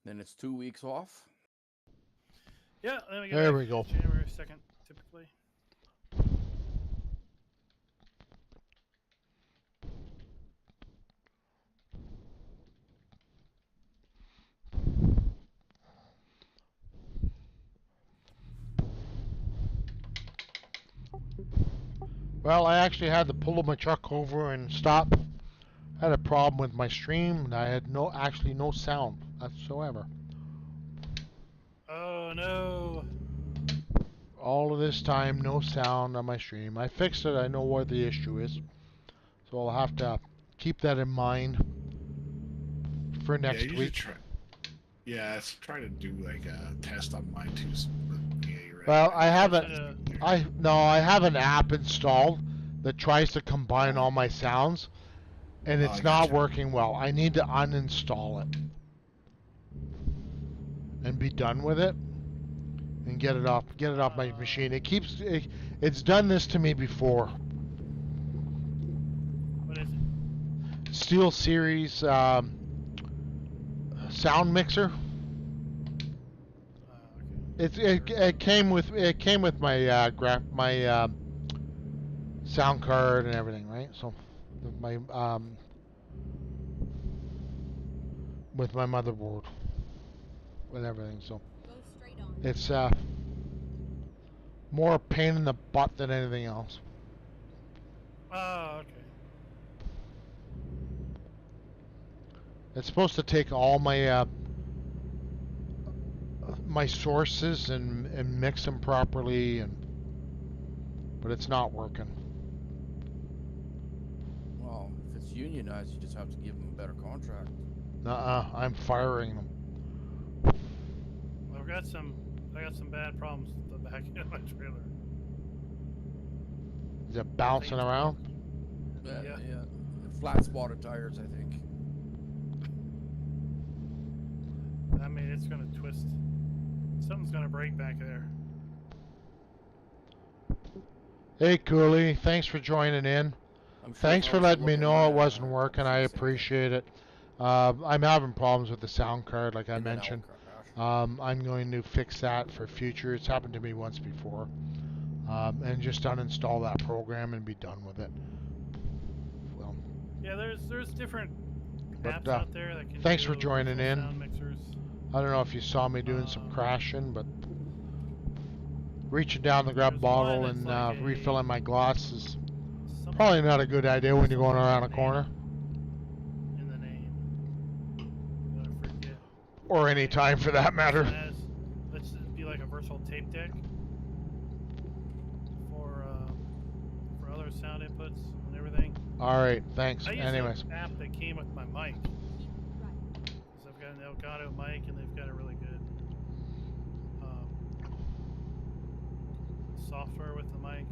Then it's 2 weeks off. Yeah, then we get There back we go. January 2nd, typically. Well, I actually had to pull my truck over and stop. I had a problem with my stream, and I had no sound whatsoever. Oh no! All of this time, no sound on my stream. I fixed it. I know what the issue is, so I'll have to keep that in mind for next week. Let's try to do like a test on mine too. Well, I haven't. I have an app installed that tries to combine all my sounds, and it's not working well. I need to uninstall it and be done with it and get it off my machine. It's done this to me before. What is it? Steel Series sound mixer. Okay. It came with my my sound card and everything, right? So my with my motherboard with everything. So it's more a pain in the butt than anything else. Oh, okay. It's supposed to take all my my sources and mix them properly, but it's not working. Well, if it's unionized, you just have to give them a better contract. I'm firing them. Well, I got some bad problems with the back end of my trailer. Is it bouncing around? Yeah. Flat spotted tires, I think. I mean, it's gonna twist. Something's gonna break back there. Hey, Cooley, thanks for joining in. Thanks for letting me know it wasn't working. I appreciate it. I'm having problems with the sound card, like I mentioned. I'm going to fix that for future. It's happened to me once before. And just uninstall that program and be done with it. Well. Yeah, there's different apps out there that can. Thanks for joining in. Sound mixers. I don't know if you saw me doing some crashing, but reaching down to grab a bottle and like refilling my glass is probably not a good idea when you're going around a corner. In the name. I'm gonna forget. Or any time for that matter. Let's be like a virtual tape deck for other sound inputs and everything. All right, thanks. I Anyways. an app that came with my mic. Because I've got an Elgato mic and they've got a really good software with the mic.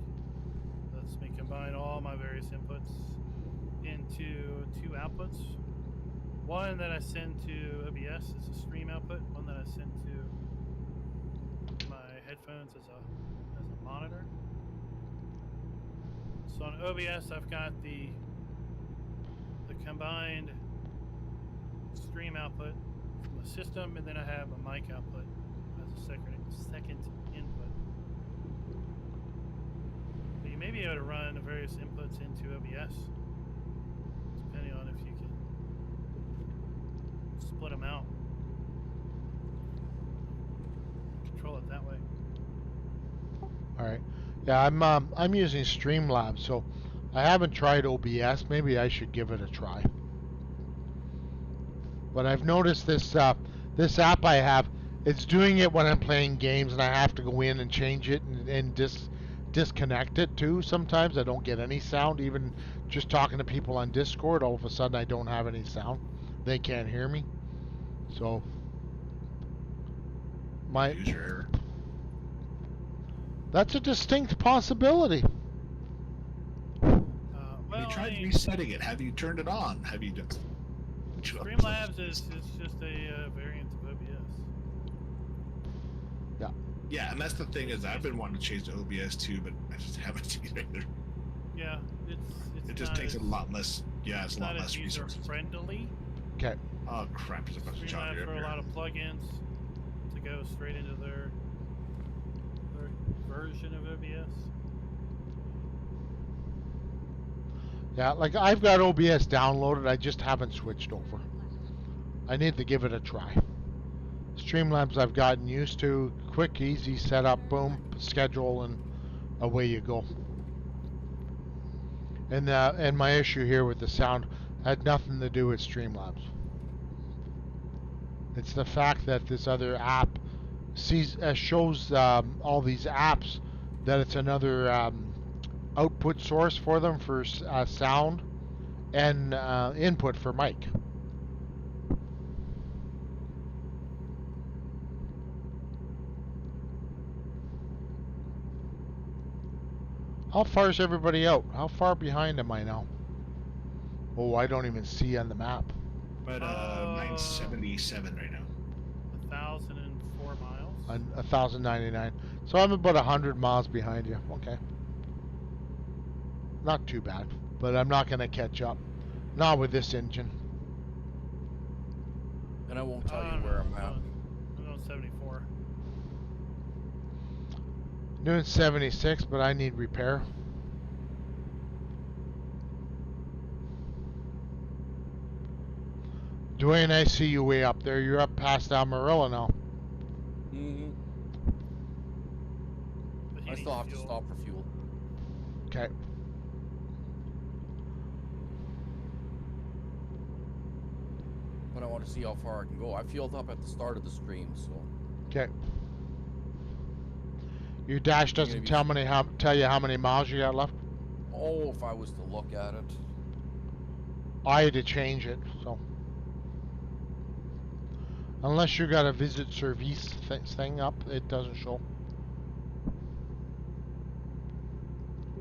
Lets me combine all my various inputs into two outputs. One that I send to OBS is a stream output. One that I send to my headphones as a monitor. So on OBS, I've got the combined stream output from the system, and then I have a mic output as a second input. But you may be able to run the various inputs into OBS, depending on if you can split them out, control it that way. All right. Yeah, I'm using Streamlabs, so I haven't tried OBS. Maybe I should give it a try. But I've noticed this this app I have, it's doing it when I'm playing games, and I have to go in and change it and disconnect it too. Sometimes I don't get any sound, even just talking to people on Discord. All of a sudden, I don't have any sound. They can't hear me. So that's a distinct possibility. Well, you tried resetting it. Have you turned it on? Have you just? Streamlabs is just a variant of OBS. Yeah. Yeah, and that's the thing is I've been wanting to change to OBS too, but I just haven't either. Yeah, it's It just not takes a as- lot less. Yeah, it's a lot not less as user resources. friendly. Okay. Oh crap! There's a bunch of job Streamlabs here. for a lot of plugins to go straight into their version of OBS. Yeah, like I've got OBS downloaded, I just haven't switched over. I need to give it a try. Streamlabs I've gotten used to, quick, easy setup, boom, schedule, and away you go. And my issue here with the sound had nothing to do with Streamlabs. It's the fact that this other app shows all these apps that it's another output source for them for sound and input for mic. How far is everybody out? How far behind am I now? Oh, I don't even see on the map. But 977 right now. 1,004 miles. 1,099. So I'm about 100 miles behind you. Okay. Not too bad, but I'm not going to catch up. Not with this engine. And I won't tell you where I'm at. I'm on 74. Doing 76, but I need repair. Dwayne, I see you way up there. You're up past Amarillo now. Mm-hmm. I still have to stop for fuel. Okay. But I want to see how far I can go. I fueled up at the start of the stream, so. Okay. Your dash doesn't tell you how many miles you got left? Oh, if I was to look at it. I had to change it, so. Unless you got a visit service thing up, it doesn't show.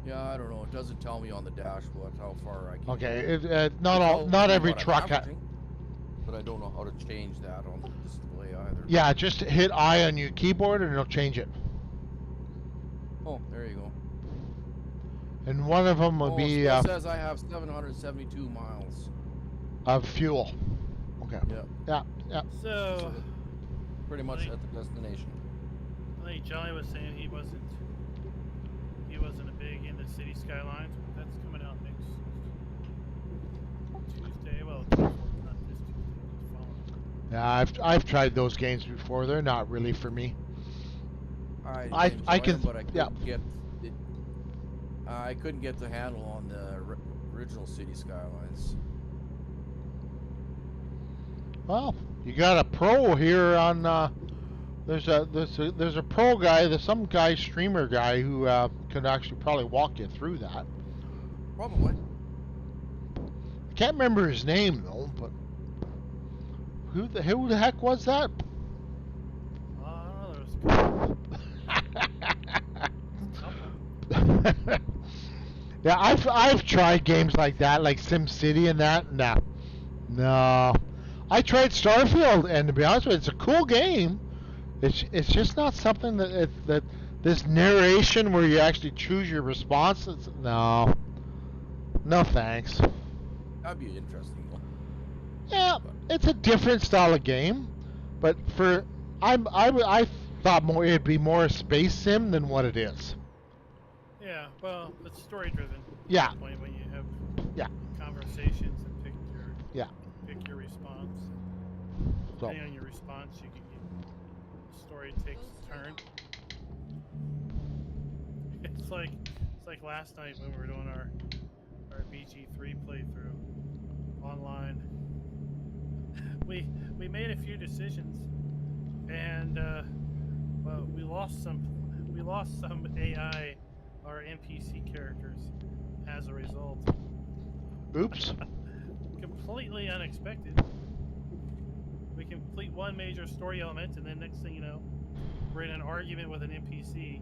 Yeah, I don't know. It doesn't tell me on the dash how far I can. Okay, not every truck has. But I don't know how to change that on the display either. Yeah, just hit I on your keyboard and it'll change it. Oh, there you go. And one of them will be. It says I have 772 miles of fuel. Okay. Yeah. So pretty much at the destination. I think Johnny was saying he wasn't a big into City Skylines, but that's coming out next Tuesday. Well, not this Tuesday, but the following. Yeah, I've tried those games before. They're not really for me. I can, them, but I couldn't get it. I couldn't get the handle on the original City Skylines. Well, you got a pro here on. There's a pro guy. There's some guy, streamer guy, who could actually probably walk you through that. Probably. I can't remember his name though, but who the heck was that? Yeah, I've tried games like that, like SimCity and that. No. I tried Starfield, and to be honest with you, it's a cool game. It's just not something that this narration where you actually choose your responses. No thanks. That'd be interesting one. Yeah, it's a different style of game, but I thought it'd be more a space sim than what it is. Yeah, well, it's story driven. Yeah. At the point when you have conversations and pick your response. Depending on your response, the story takes a turn. It's like last night when we were doing our BG3 playthrough online. We made a few decisions, and well, we lost some AI, our NPC characters, as a result. Oops. Completely unexpected. We complete one major story element, and then next thing you know, we're in an argument with an NPC,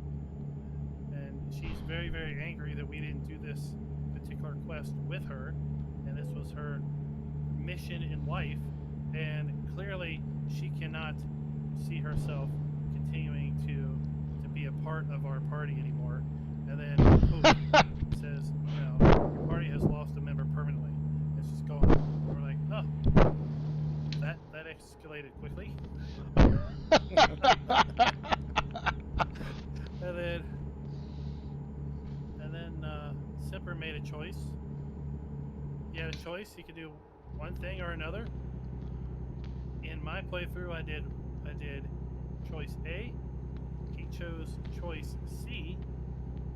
and she's very, very angry that we didn't do this particular quest with her, and this was her mission in life, and clearly she cannot see herself continuing to be a part of our party anymore. And then poof, says, escalated quickly. and then Simper made a choice. He had a choice. He could do one thing or another. In my playthrough, I did choice A. He chose choice C.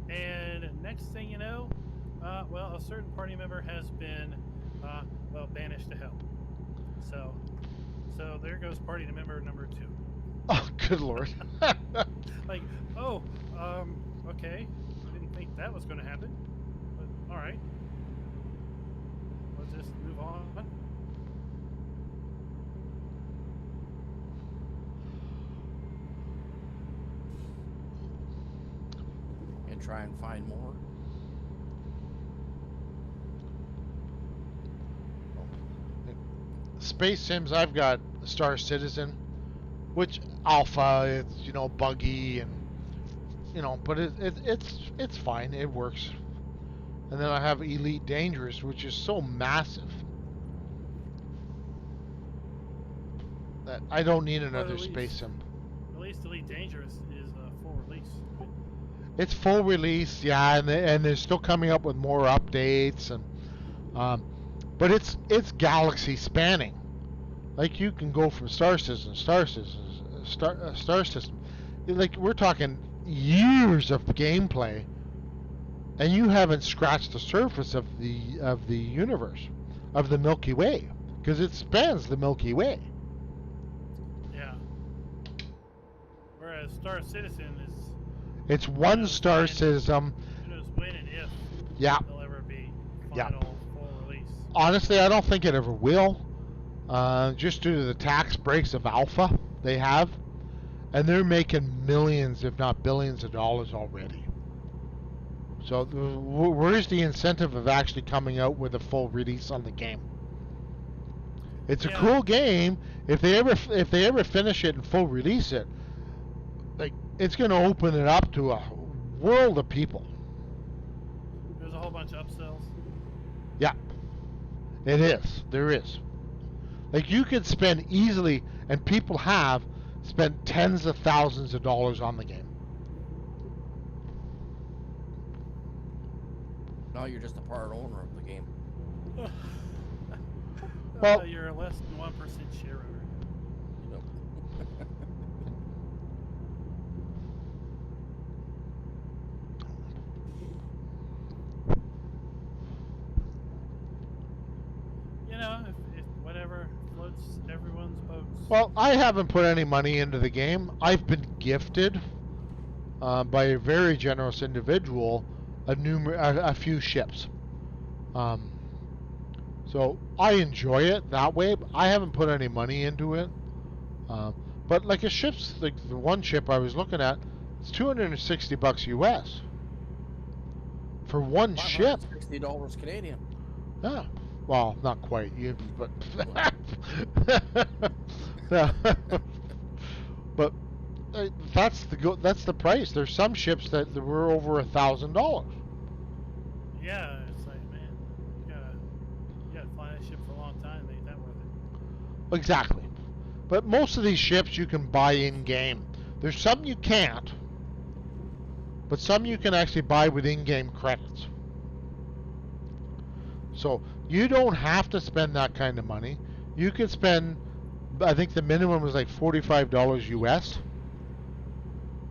And next thing you know, well, a certain party member has been, banished to hell. So there goes party member number 2. Oh, good lord. Like, okay. I didn't think that was going to happen. But, all right. Let's just move on. And try and find more. Space Sims, I've got Star Citizen, which alpha, it's, you know, buggy and, you know, but it's fine, it works. And then I have Elite Dangerous, which is so massive that I don't need another Space Sim. At least Elite Dangerous is full release. It's full release, yeah, and they're still coming up with more updates, and but it's galaxy spanning. Like, you can go from star system, star system. Like, we're talking years of gameplay, and you haven't scratched the surface of the universe, of the Milky Way, because it spans the Milky Way. Yeah. Whereas Star Citizen is. It's one star system. Who knows when and if Yeah. there'll ever be final full release. Honestly, I don't think it ever will. Just due to the tax breaks of alpha they have, and they're making millions, if not billions, of dollars already. So where's the incentive of actually coming out with a full release on the game? It's a cool game. If they ever finish it and full release it, like, it's going to open it up to a world of people. There's a whole bunch of upsells. Yeah, it is. There is. Like, you could spend easily, and people have spent tens of thousands of dollars on the game. Now you're just a part owner of the game. Well, you're a less than 1% share owner. You know. You know, if whatever floats everyone's boats. Well, I haven't put any money into the game. I've been gifted by a very generous individual a few ships. So I enjoy it that way. But I haven't put any money into it. But like like the one ship I was looking at, it's $260 US for one ship. $60 Canadian. Yeah. Well, not quite, but but that's the price. There's some ships that were over $1,000. Yeah, it's like, man, you gotta fly that ship for a long time. Ain't that worth it? Exactly. But most of these ships you can buy in game. There's some you can't, but some you can actually buy with in-game credits. So you don't have to spend that kind of money. You can spend, I think the minimum was like $45 US.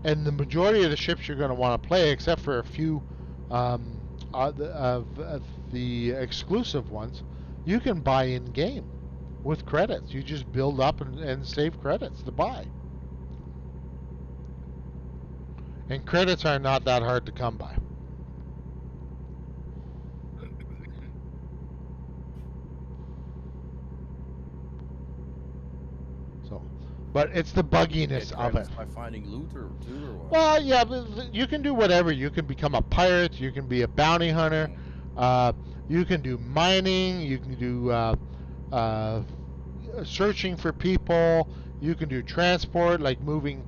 And the majority of the ships you're going to want to play, except for a few of the exclusive ones, you can buy in game with credits. You just build up and save credits to buy. And credits are not that hard to come by. But it's the bugginess of it. By finding loot or what? Well, yeah, but you can do whatever. You can become a pirate. You can be a bounty hunter. You can do mining. You can do searching for people. You can do transport, like moving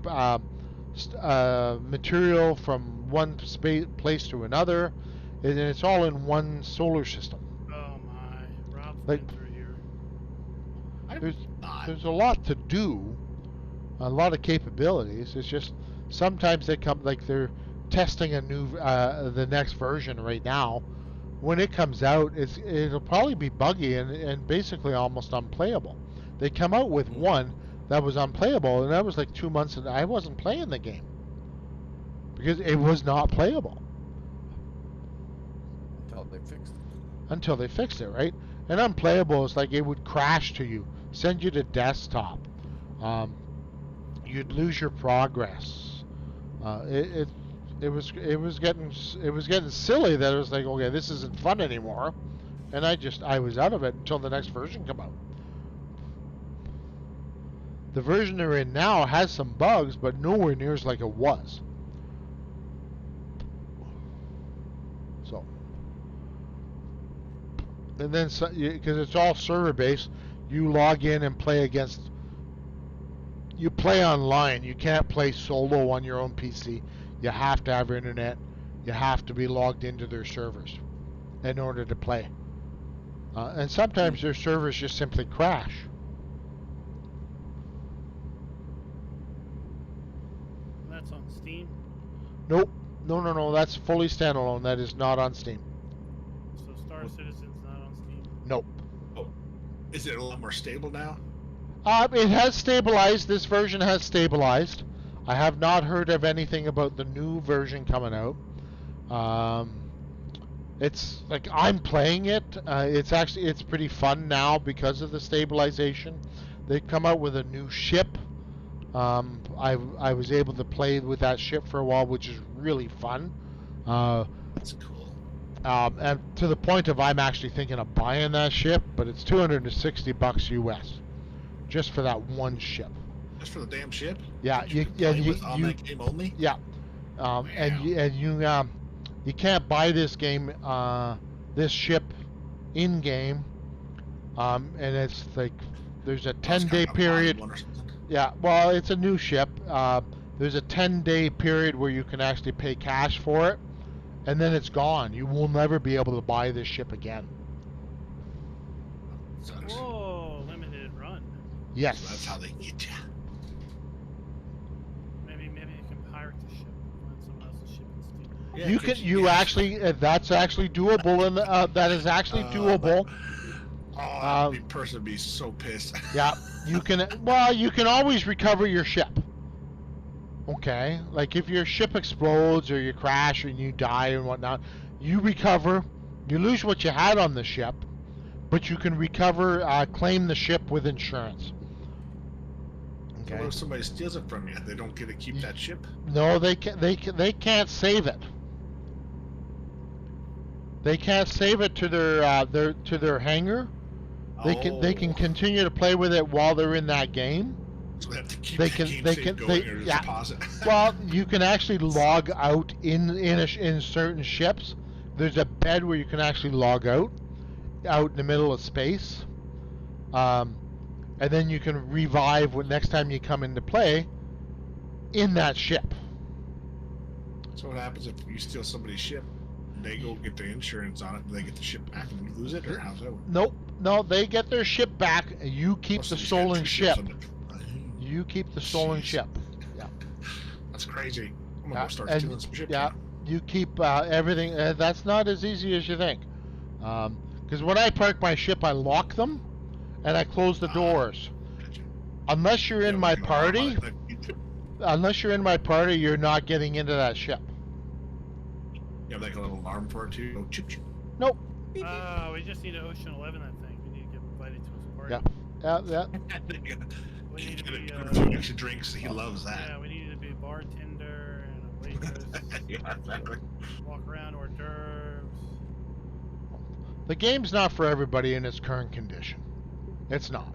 material from one place to another. And it's all in one solar system. Oh my, Rob's Like, been through here. there's a lot to do, a lot of capabilities. It's just sometimes they come like they're testing a new the next version right now. When it comes out, it'll probably be buggy and basically almost unplayable. They come out with one that was unplayable, and that was like 2 months, and I wasn't playing the game because it was not playable until they fixed it, right? And unplayable is like it would crash to you, send you to desktop. You'd lose your progress. It was getting silly that it was like, okay, this isn't fun anymore, and I was out of it until the next version come out. The version they're in now has some bugs, but nowhere near as like it was. So, and then because it's all server based, you log in and play against. You play online. You can't play solo on your own PC. You have to have internet. You have to be logged into their servers in order to play. And sometimes their servers just simply crash. That's on Steam? Nope. No. That's fully standalone. That is not on Steam. So Star Citizen's not on Steam? Nope. Oh. Is it a lot more stable now? It has stabilized. This version has stabilized. I have not heard of anything about the new version coming out. It's like I'm playing it. It's pretty fun now because of the stabilization. They've come out with a new ship. I was able to play with that ship for a while, which is really fun. That's cool. And to the point of I'm actually thinking of buying that ship, but it's $260 US, just for that one ship. Just for the damn ship? Yeah, on that game only? Yeah, Wow. you can't buy this game, this ship, in game, and it's like there's a 10-day period. Yeah, well, it's a new ship. There's a 10-day period where you can actually pay cash for it, and then it's gone. You will never be able to buy this ship again. Whoa, limited run. Yes. So that's how they get you. Maybe you can pirate the ship, find someone else's ship and steal it. Yeah, You can. You actually. That's actually doable, and that is actually doable. The person would be so pissed. Yeah, you can. Well, you can always recover your ship. Okay, like if your ship explodes or you crash and you die and whatnot, you recover. You lose what you had on the ship, but you can recover, claim the ship with insurance. So what if somebody steals it from you? They don't get to keep that ship? No, they can't save it. They can't save it to their hangar. They can continue to play with it while they're in that game. So they have to keep going or yeah. deposit. Well, you can actually log out in certain ships. There's a bed where you can actually log out in the middle of space, and then you can revive next time you come into play in that ship. So what happens if you steal somebody's ship? They go get the insurance on it. Do they get the ship back and you lose it, or how's that work? Nope. No, they get their ship back. You keep the stolen ship. You keep the stolen ship. Yeah. That's crazy. I'm gonna go start stealing some ship. Yeah. You keep everything. That's not as easy as you think. Because when I park my ship, I lock them, and I close the doors. Unless you're in my party. Unless you're in my party, you're not getting into that ship. You have like a little alarm for it too. Go chip chip. Nope. We just need an Ocean 11, I think. We need to get invited to his party. Yeah. We need to be a few extra drinks. He loves that. Yeah, we need to be a bartender and a waitress. Yeah, exactly. Walk around hors d'oeuvres. The game's not for everybody in its current condition. It's not.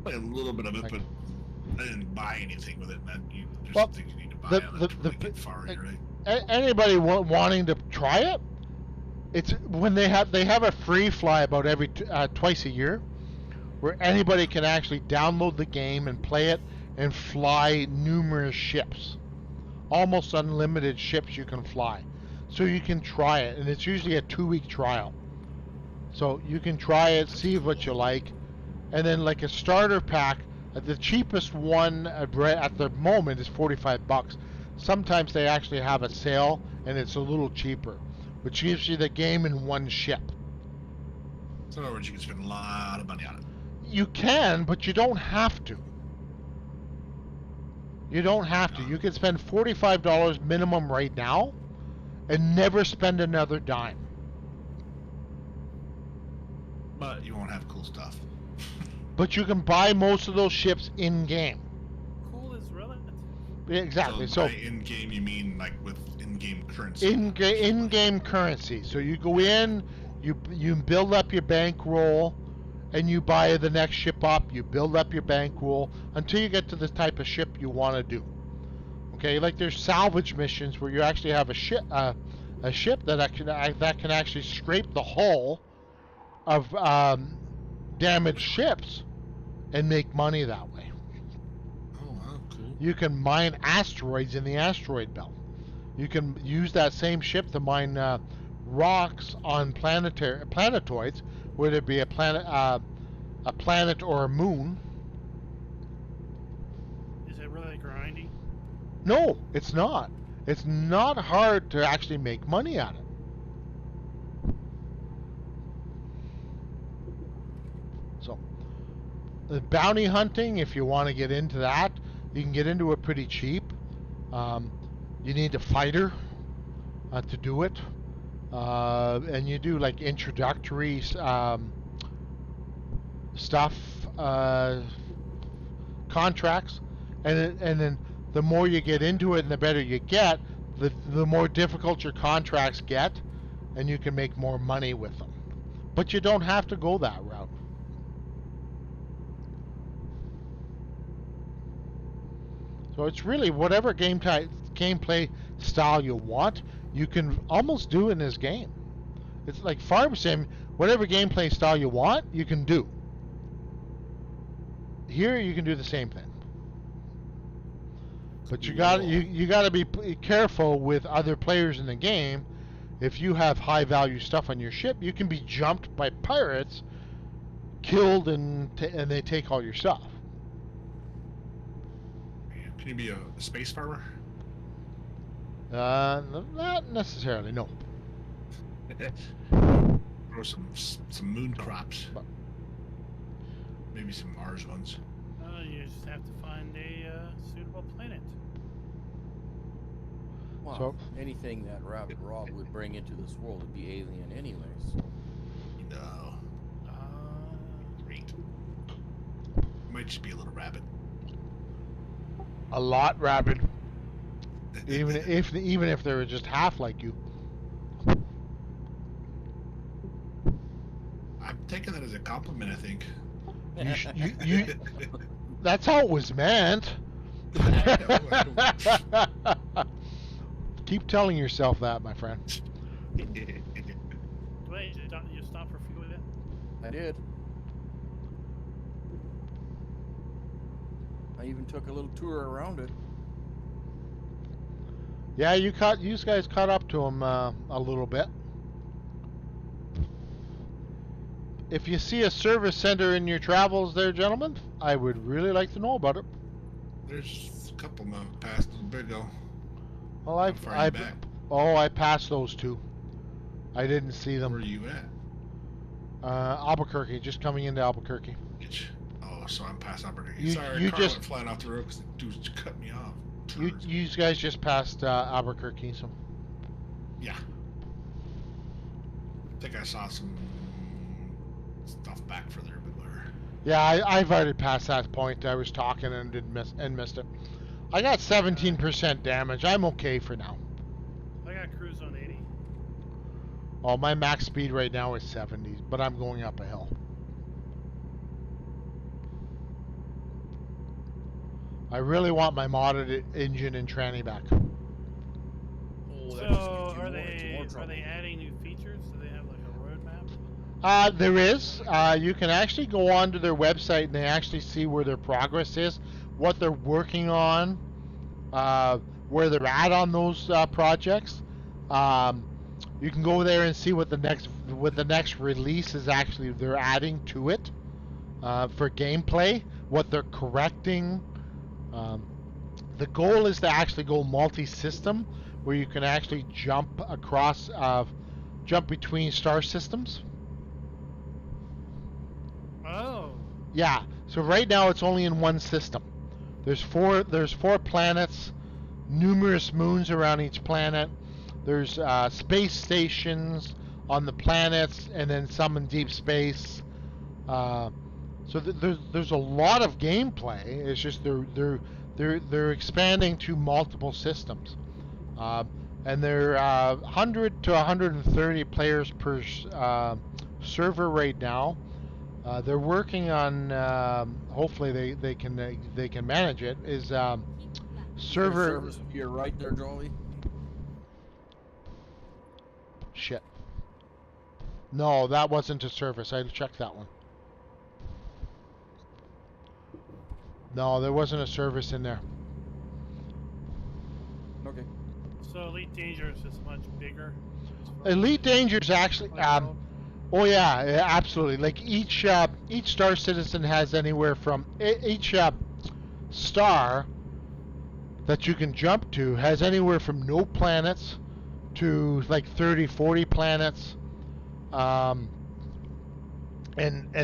Play a little bit of it, but I didn't buy anything with it. There's Well, some things you need to buy on it to really get far, right? Anybody wanting to try it, it's when they have a free fly about every twice a year, where anybody can actually download the game and play it and fly numerous ships, almost unlimited ships you can fly. So you can try it, and it's usually a 2-week trial. So you can try it, see what you like, and then like a starter pack, the cheapest one at the moment is $45. Sometimes they actually have a sale and it's a little cheaper, which gives you the game in one ship. So in other words, you can spend a lot of money on it. You can, but you don't have to. You don't have to. You can spend $45 minimum right now and never spend another dime. But you won't have cool stuff. But you can buy most of those ships in-game. Cool is relative. Exactly. So So by in-game, you mean like with in-game currency? in-game currency. So you go in, you build up your bankroll, and you buy the next ship up. You build up your bankroll until you get to the type of ship you want to do. Okay, like there's salvage missions where you actually have a ship that can actually scrape the hull of damaged ships and make money that way. Oh, wow, cool. You can mine asteroids in the asteroid belt. You can use that same ship to mine rocks on planetoids, whether it be a planet or a moon. Is it really grindy? No, it's not. It's not hard to actually make money at it. So, the bounty hunting, if you want to get into that, you can get into it pretty cheap. You need a fighter to do it. And you do like introductory stuff, contracts, and then the more you get into it and the better you get, the more difficult your contracts get, and you can make more money with them. But you don't have to go that route. So it's really whatever gameplay style you want, you can almost do in this game. It's like Farm Sim, whatever gameplay style you want, you can do. Here you can do the same thing. But you got to be careful with other players in the game. If you have high value stuff on your ship, you can be jumped by pirates, killed, and they take all your stuff. Can you be a space farmer? Not necessarily, no. Grow some moon crops. Maybe some Mars ones. You just have to find a suitable planet. Well, So- anything that Rabbit Rob would bring into this world would be alien anyways. No. Great. Might just be a little rabbit. A lot rabid. Even if they were just half like you. I'm taking that as a compliment, I think. You that's how it was meant. I Keep telling yourself that, my friend. Wait, you stop for fuel yet? I did. I even took a little tour around it. Yeah, you guys caught up to him a little bit. If you see a service center in your travels there, gentlemen, I would really like to know about it. There's a couple of past a little bit ago. Well, How far are you back? I passed those two. I didn't see them. Where are you at? Albuquerque, just coming into Albuquerque. Oh, so I'm past Albuquerque. You- Sorry, you car just- went flying off the road because the dude's cut me off. You guys just passed Albuquerque, so. Yeah. I think I saw some stuff back further, but where? Yeah, I've already passed that point. I was talking and missed it. I got 17% damage. I'm okay for now. I got cruise on 80. Oh, my max speed right now is 70, but I'm going up a hill. I really want my modded engine and tranny back. Oh, that just So gives you are more they trouble. adding new features? Do they have like a roadmap? There is. You can actually go onto their website and they actually see where their progress is, what they're working on, where they're at on those projects. You can go there and see what the next release is actually they're adding to it. for gameplay. What they're correcting. The goal is to actually go multi-system, where you can actually jump across, jump between star systems. Oh. Yeah. So right now it's only in one system. There's four planets, numerous moons around each planet. There's space stations on the planets, and then some in deep space. So there's a lot of gameplay. It's just they're expanding to multiple systems, and they're 100 to 130 players per server right now. They're working on hopefully they can manage it. Is server service to your right there, Jolie? Shit. No, that wasn't a service. I checked that one. No, there wasn't a service in there. Okay. So Elite Dangerous is much bigger. Elite Dangerous actually. Oh yeah, absolutely. Like each Star Citizen has anywhere from each star that you can jump to has anywhere from no planets to like 30, 40 planets. And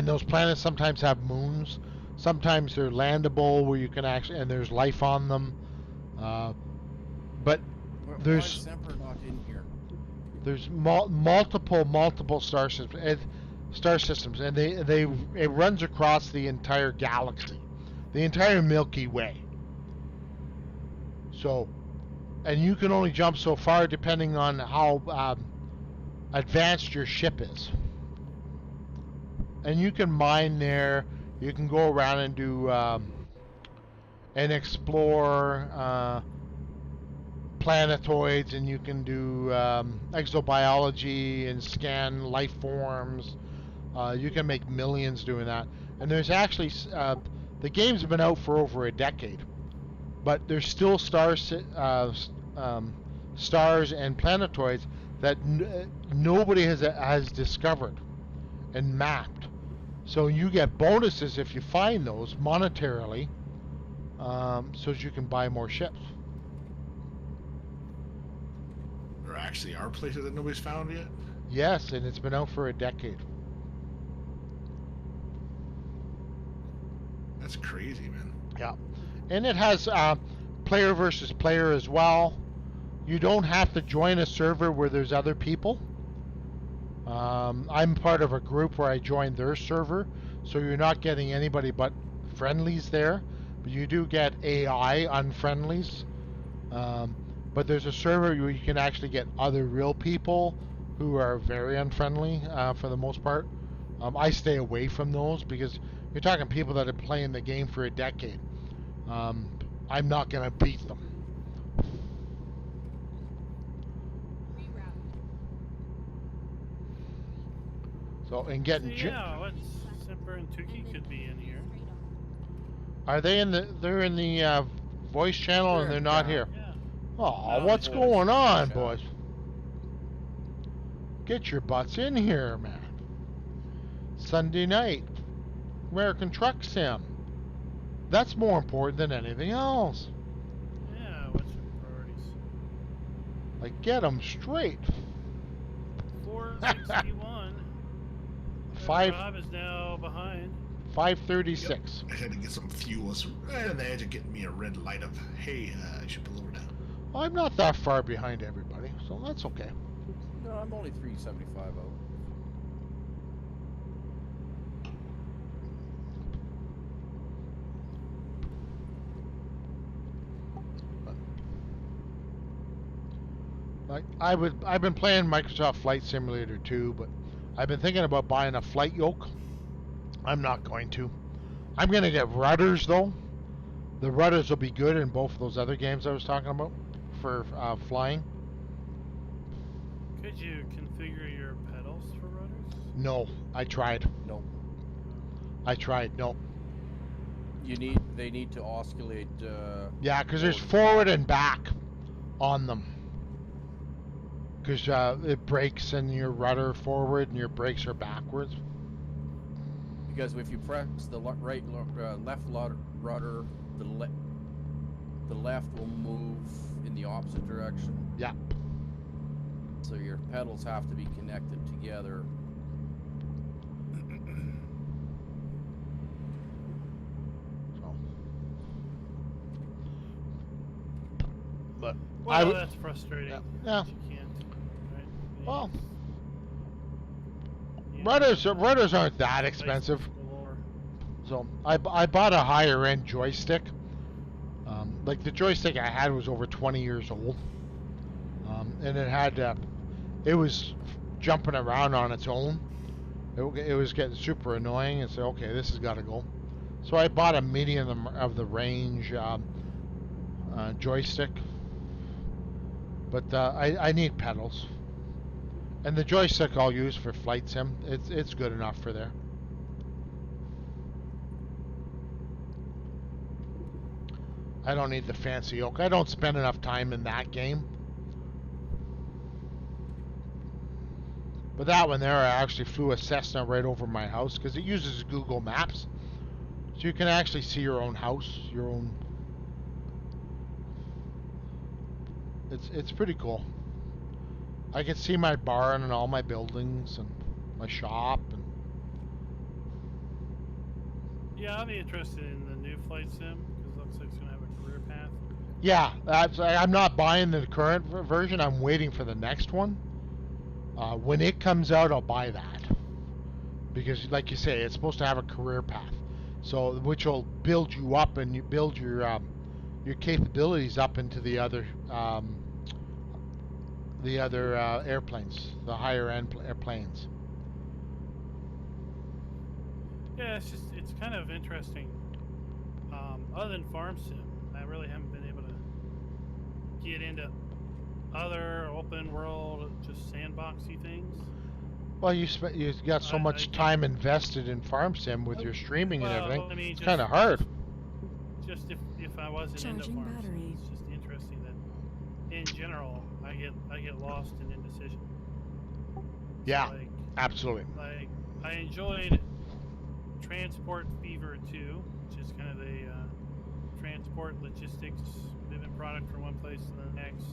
those planets sometimes have moons. Sometimes they're landable where you can actually, and there's life on them. But there's why is Semper not in here? There's multiple star systems, and it runs across the entire galaxy, the entire Milky Way. So, and you can only jump so far depending on how advanced your ship is. And you can mine there. You can go around and do and explore planetoids, and you can do exobiology and scan life forms. You can make millions doing that. And there's actually the game's been out for over a decade, but there's still stars and planetoids that nobody has discovered and mapped. So you get bonuses if you find those monetarily, so that you can buy more ships. There actually are places that nobody's found yet? Yes, and it's been out for a decade. That's crazy, man. Yeah. And it has player versus player as well. You don't have to join a server where there's other people. I'm part of a group where I joined their server, so you're not getting anybody but friendlies there, but you do get AI unfriendlies. But there's a server where you can actually get other real people who are very unfriendly for the most part. I stay away from those because you're talking people that are playing the game for a decade. I'm not going to beat them. So, and getting... yeah, what Semper and Tuki could be in here. Are they in the... They're in the voice channel and they're not here? Yeah. Oh, No, what's voice going on, chat. boys? Get your butts in here, man. Sunday night. American Truck Sim. That's more important than anything else. Yeah, what's your priorities? Like, get them straight. 461. Rob is now behind. 536. I had to get some fuel. It's right on the edge of getting me a red light of, hey, I should pull over now. Well, I'm not that far behind everybody, so that's okay. No, I'm only 375 out. Like I've been playing Microsoft Flight Simulator 2, but I've been thinking about buying a flight yoke. I'm not going to. I'm going to get rudders though. The rudders will be good in both of those other games I was talking about for flying. Could you configure your pedals for rudders? No, I tried. Nope. I tried. No. They need to oscillate. Yeah, because there's forward and back on them. Because it brakes and your rudder forward and your brakes are backwards. Because if you press the left rudder, the left will move in the opposite direction. Yeah. So your pedals have to be connected together. But well, that's frustrating. Yeah. You can't. Right? Well, Yeah. rudders aren't that expensive. So I bought a higher end joystick. Like the joystick I had was over 20 years old, and it was jumping around on its own. It was getting super annoying, and so okay, this has got to go. So I bought a medium of the range joystick, but I need pedals, and the joystick I'll use for flight sim. It's good enough for there. I don't need the fancy yoke. I don't spend enough time in that game. But that one there, I actually flew a Cessna right over my house because it uses Google Maps. So you can actually see your own house, your own... It's pretty cool. I can see my barn and all my buildings and my shop. And yeah, I'll be interested in the new flight sim because it looks like it's going to have a career path. yeah, I'm not buying the current version. I'm waiting for the next one. When it comes out, I'll buy that. Because, like you say, it's supposed to have a career path. So, which will build you up and you build your capabilities up into the other airplanes, the higher end airplanes. Yeah, it's kind of interesting. Other than farm sim, I really haven't been able to get into other open world, just sandboxy things. Well, you got so much time invested in farm sim with your streaming and everything. I mean, it's kind of hard. Just if I wasn't into farm sim, it's just interesting that in general I get lost in indecision. Yeah, like, absolutely. Like I enjoyed Transport Fever 2, which is kind of a transport logistics moving product from one place to the next.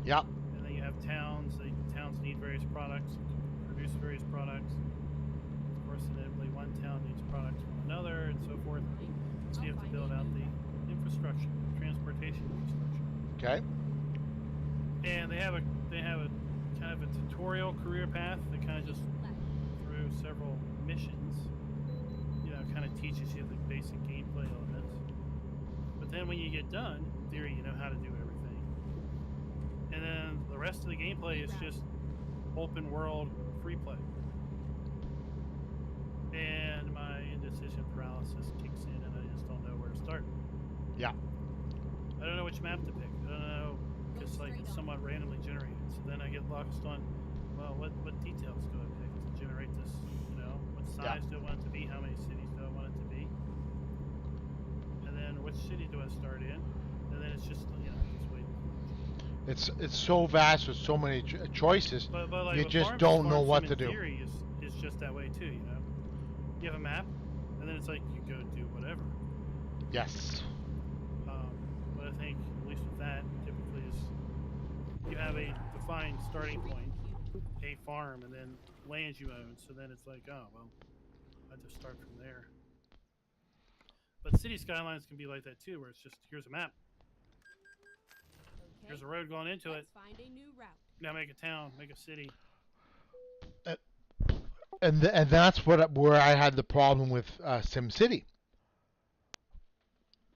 Yep. And then you have towns. Towns need various products, produce various products. Of course, inevitably one town needs products from another, and so forth. So you have to build out the infrastructure, transportation infrastructure. Okay. And they have a kind of a tutorial career path that kind of just through several missions, kind of teaches you the basic gameplay elements. But then when you get done, in theory, you know how to do everything. And then the rest of the gameplay is just open world free play. And my indecision paralysis kicks in, and I just don't know where to start. Yeah. I don't know which map to pick. I don't know, because it's somewhat randomly generated. So then I get lost on, well, what details do I pick to generate this? What size do I want it to be? How many cities do I want it to be? And then which city do I start in? And then it's just just wait. It's so vast with so many choices. But like you just don't know what to do. Theory is just that way too. You have a map, and then it's like you go do whatever. Yes. But I think at least with that, typically is you have a defined starting point, a farm, and then land you own. So then it's like, oh well, I just start from there. But city skylines can be like that too, where it's just here's a map. Here's a road going into it. Find a new route. Now make a town, make a city. And that's where I had the problem with SimCity.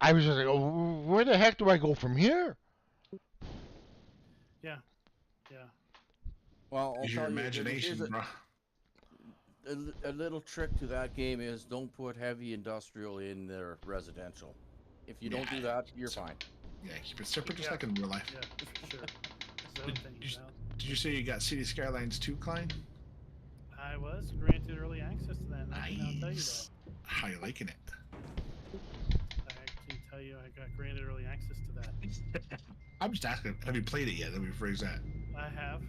I was just like, oh, where the heck do I go from here? Yeah. Well, I'll use your tell you, imagination, bro. A little trick to that game is don't put heavy industrial in their residential. If you don't do that, you're fine. Yeah, keep it separate, just like in real life. Yeah, sure. Did you say you got City Skylines 2, Klein? I was granted early access to that, and I can now tell you that. How you liking it? I can tell you I got granted early access to that. I'm just asking, have you played it yet? Let me rephrase that. I have.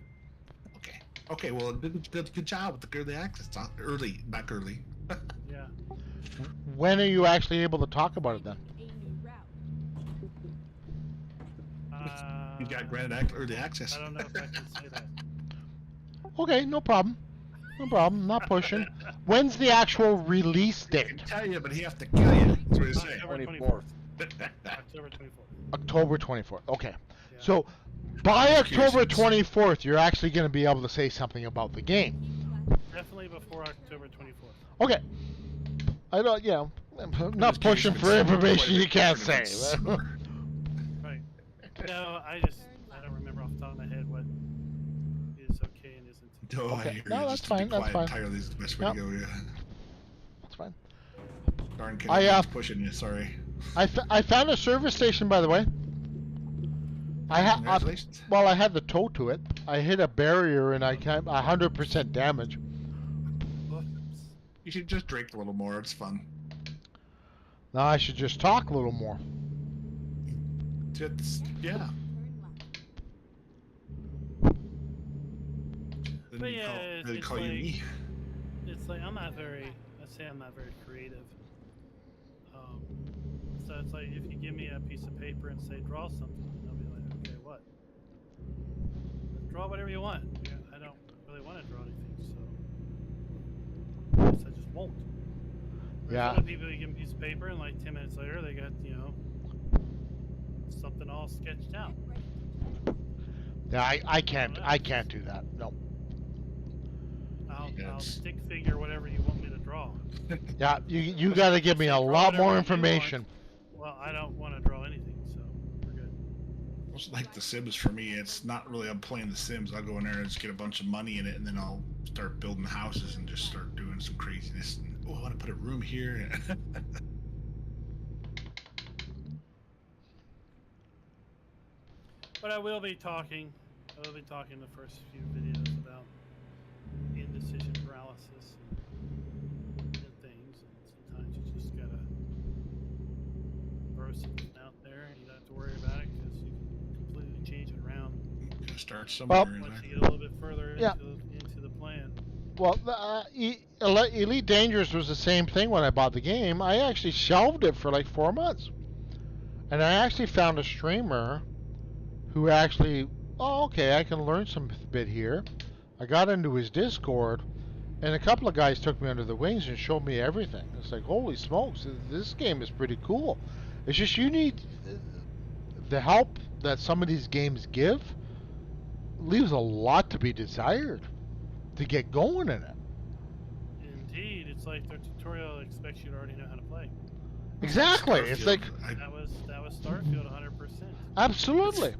Okay, well, good job with the early access. Not early. Yeah. When are you actually able to talk about it then? You got granted early access. I don't know if I can say that. Okay, no problem. No problem. Not pushing. When's the actual release I date? can tell you, but he have to kill you. That's what he's saying. October 24th. 24th. October 24th. October 24th. Okay. Yeah. So by I'm October curious. 24th, you're actually going to be able to say something about the game. Definitely before October 24th. Okay. I don't, I'm not just pushing curious for if it's information you quite can't different say. summer. Right. No, I don't remember off the top of my head what is okay and isn't. No, Okay. I hear No, you. that's Just to be fine, that's quiet fine. entirely is the best way Yep. to go, yeah. That's fine. Darn I, Canadians pushing you, sorry. I found a service station, by the way. Congratulations. Well, I had the tow to it. I hit a barrier and I got 100% damage. You should just drink a little more. It's fun. Now I should just talk a little more. Yeah. Then But you yeah, call, it's, then you it's call you like me. it's like I'm not very creative. So it's like if you give me a piece of paper and say draw something, I'll be like, okay, what? Draw whatever you want. Yeah, I don't really want to draw anything, so I guess I just won't. Whereas Yeah. other people, you give them a piece of paper and like 10 minutes later they got something all sketched out. Yeah, I can't do that. No. I'll stick figure whatever you want me to draw. Yeah, you got to give me a lot more information. Well, I don't want to draw anything, so we're good. It's like The Sims for me. It's not really I'm playing The Sims. I'll go in there and just get a bunch of money in it, and then I'll start building houses and just start doing some craziness. And, I want to put a room here. But I will be talking the first few videos about indecision paralysis and things, and sometimes you just gotta throw something out there and you don't have to worry about it because you can completely change it around Start somewhere. once you get a little bit further Yeah. into the plan. Well, Elite Dangerous was the same thing when I bought the game. I actually shelved it for like 4 months. And I actually found a streamer who actually, okay, I can learn some bit here. I got into his Discord, and a couple of guys took me under the wings and showed me everything. It's like, holy smokes, this game is pretty cool. It's just you need the help that some of these games give leaves a lot to be desired to get going in it. Indeed, it's like their tutorial expects you to already know how to play. Exactly. It's like That was Starfield 100%. absolutely. It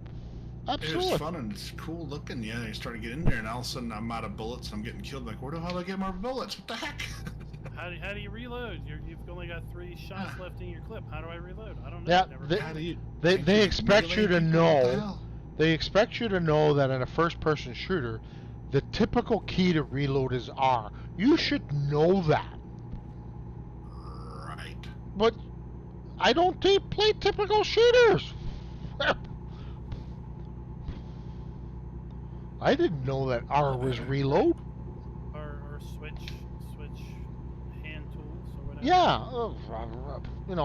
Absolutely. was fun and it's cool looking. Yeah, you start to get in there, and all of a sudden I'm out of bullets. I'm getting killed. Like, where the hell do I get more bullets? What the heck? How do you reload? You've only got 3 shots left in your clip. How do I reload? I don't know. Yeah, Never they- tried it. They expect you to Melee people? What the know. hell? They expect you to know that in a first-person shooter, the typical key to reload is R. You should know that. Right. But I don't play typical shooters. I didn't know that R was reload. Or switch hand tools or whatever. Yeah,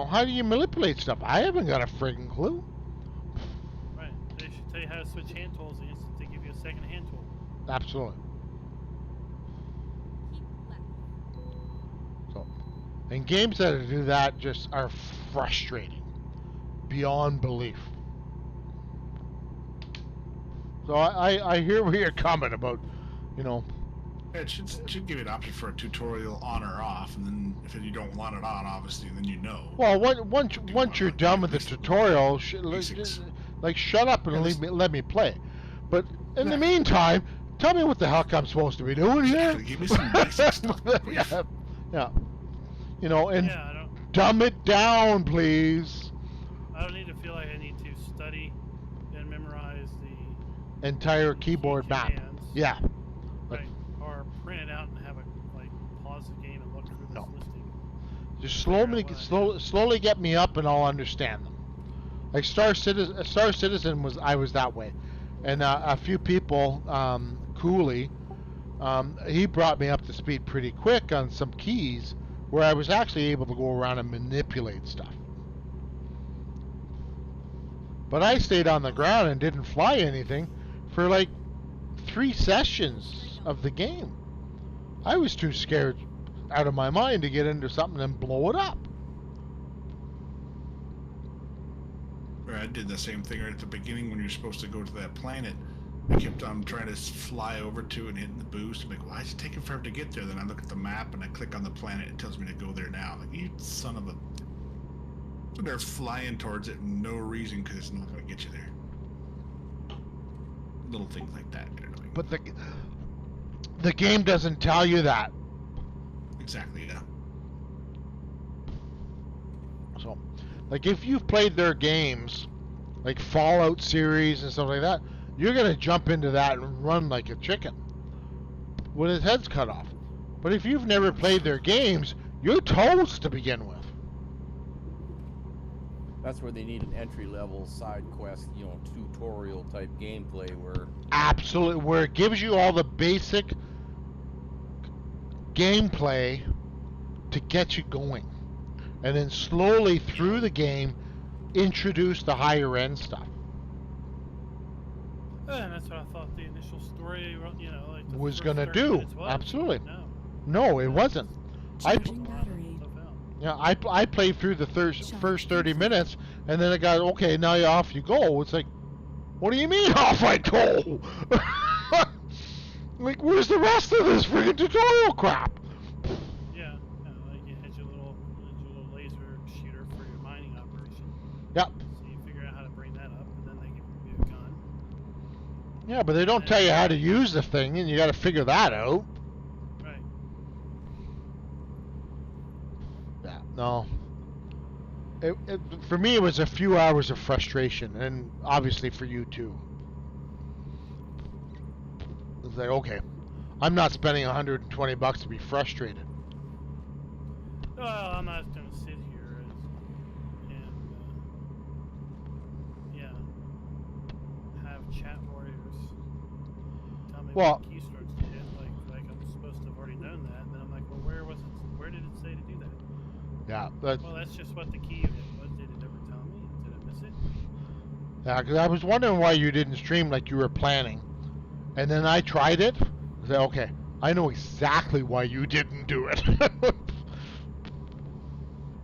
how do you manipulate stuff? I haven't got a friggin' clue. Right. They should tell you how to switch hand tools the instant they give you a second hand tool. Absolutely. So, and games that do that just are frustrating beyond belief. So I hear where you're coming about, It should give you an option for a tutorial on or off, and then if you don't want it on, obviously, then you know. Well, once you're done with the tutorial, basics. shut up and let me play. But in the meantime, tell me what the heck I'm supposed to be doing here. Exactly. Give me some basic stuff. yeah, and Yeah, dumb it down, please. I don't need to feel like I need to study and memorize the Entire keyboard map. commands. Yeah. Right. Or print it out and have a pause the game and look through this listing. Just slowly get me up and I'll understand them. Like Star Citizen I was that way, and a few people, Cooley, he brought me up to speed pretty quick on some keys, where I was actually able to go around and manipulate stuff. But I stayed on the ground and didn't fly anything for like 3 sessions of the game. I was too scared out of my mind to get into something and blow it up. I did the same thing right at the beginning when you're supposed to go to that planet. I kept on trying to fly over to it and hitting the boost. I'm like, why is it taking forever to get there? Then I look at the map and I click on the planet. It tells me to go there now. I'm like, you son of a... So they're flying towards it no reason because it's not going to get you there. Little things like that get annoying. But the game doesn't tell you that. Exactly, yeah. So, like if you've played their games, like Fallout series and stuff like that, you're gonna jump into that and run like a chicken when his head's cut off. But if you've never played their games, you're toast to begin with. That's where they need an entry-level side quest, you know, tutorial type gameplay where... Absolutely, where it gives you all the basic gameplay to get you going. And then slowly through the game, introduce the higher end stuff. And that's what I thought the initial story, you know, like was going to do. Absolutely. No, it wasn't. Charging battery. Yeah, I played through the first 30 minutes, and then it got, okay, now you're off you go. It's like, what do you mean off I go? Like, where's the rest of this freaking tutorial crap? Yeah, like you had your little laser shooter for your mining operation. Yep. So you figure out how to bring that up, and then they give you a gun. Yeah, but they don't tell you how to use the thing, and you got to figure that out. Right. Yeah, no. For me, it was a few hours of frustration, and obviously for you too. It's like, okay, I'm not spending $120 to be frustrated. Well, I'm not going to sit here and have chat warriors tell me what keystrokes to hit, like I'm supposed to have already known that. And then I'm like, well, where did it say to do that? Yeah, well, that's just what the key you hit was. Did it ever tell me? Did I miss it? Yeah, because I was wondering why you didn't stream like you were planning. And then I tried it. I said, okay, I know exactly why you didn't do it.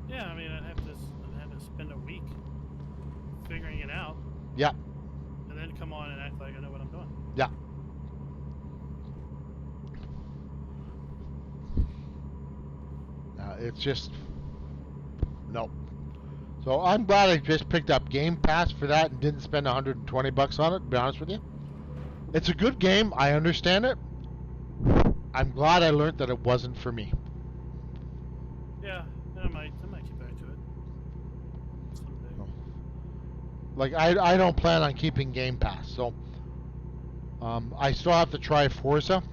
Yeah, I mean, I'd have to spend a week figuring it out. Yeah. And then come on and act like I know what I'm doing. Yeah. It's just, no. So I'm glad I just picked up Game Pass for that and didn't spend $120 on it, to be honest with you. It's a good game. I understand it. I'm glad I learned that it wasn't for me. Yeah, I might get back to it someday. No. Like I don't plan on keeping Game Pass, so I still have to try Forza.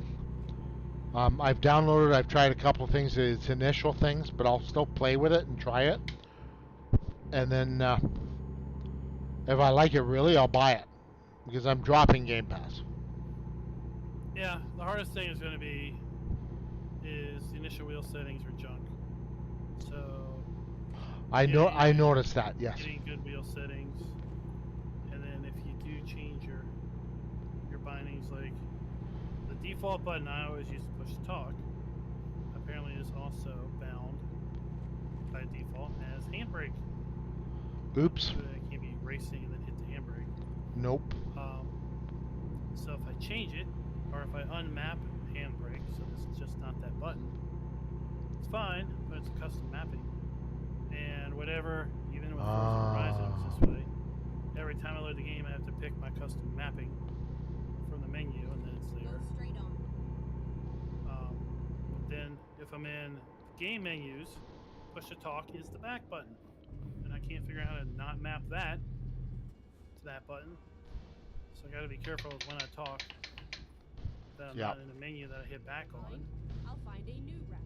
I've downloaded. I've tried a couple of things. It's initial things, but I'll still play with it and try it. And then if I like it really, I'll buy it because I'm dropping Game Pass. Yeah, the hardest thing is going to be the initial wheel settings are junk. So I noticed that. Yes. Getting good wheel settings, and then if you do change your bindings, like the default button I always use to push talk, apparently is also bound by default as handbrake. Oops. So that I can't be racing and then hit the handbrake. Nope. So if I change it, or if I unmap handbrake, so this is just not that button, it's fine, but it's a custom mapping. And whatever, even with Forza Horizon, it was this way. Every time I load the game, I have to pick my custom mapping from the menu, and then it's there. Go straight on. But then, if I'm in game menus, push to talk is the back button. And I can't figure out how to not map that to that button. So I gotta be careful with when I talk that I'm not in a menu that I hit back on. I'll find a new route.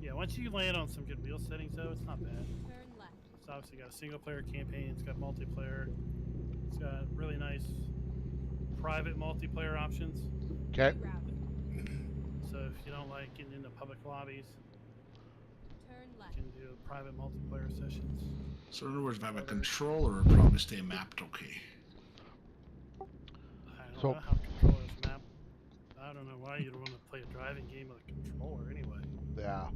Yeah, once you land on some good wheel settings though, it's not bad. Turn left. It's obviously got a single player campaign, it's got multiplayer, it's got really nice private multiplayer options. Okay. Reroute. So So if you don't like getting into public lobbies, Turn you left. can do private multiplayer sessions. So in other words, if I have a controller, it'll probably stay mapped okay. I don't So- know how controllers map. I don't know why you'd want to play a driving game with a controller anyway. Yeah.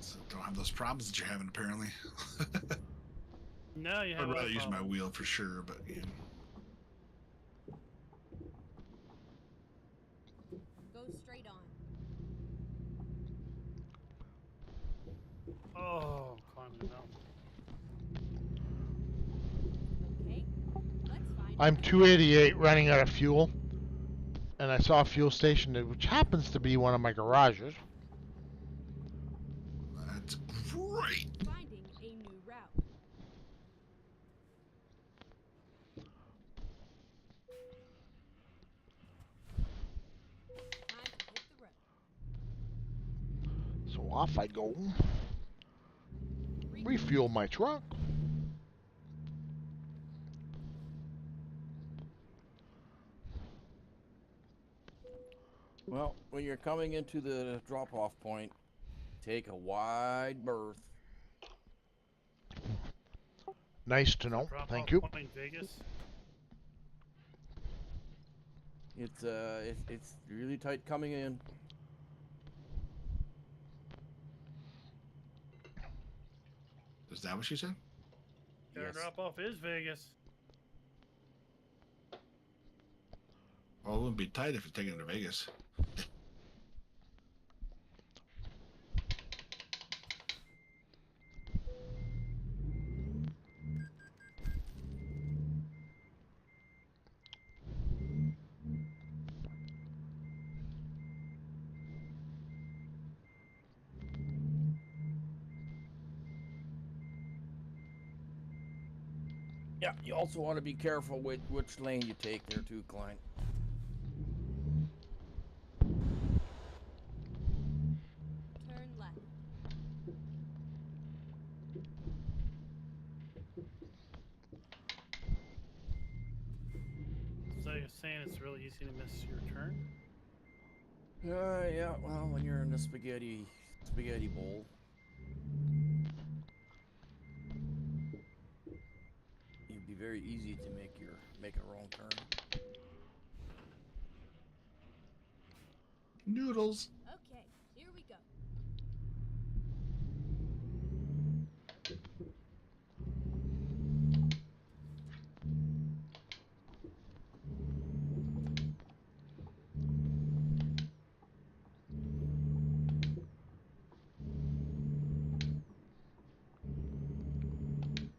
So don't have those problems that you're having apparently. No, you have I'd other rather use my problems. wheel for sure, but yeah. Go straight on. Oh, climbing the mountain. Okay. Let's find I'm a 288 running out of fuel, and I saw a fuel station which happens to be one of my garages. That's great. finding a new route. Time to hit the road. So off I go. Refuel my truck. Well, when you're coming into the drop-off point, take a wide berth. Nice to know. Drop Thank off you. Point Vegas. It's really tight coming in. Is that what she said? Their Yes. drop off is Vegas. Well, it wouldn't be tight if you're taking it to Vegas. Yeah, you also want to be careful with which lane you take there too, Klein. Turn left. So you're saying it's really easy to miss your turn? Yeah, well, when you're in the spaghetti bowl. It'd be very easy to make a wrong turn. Noodles. Okay, here we go.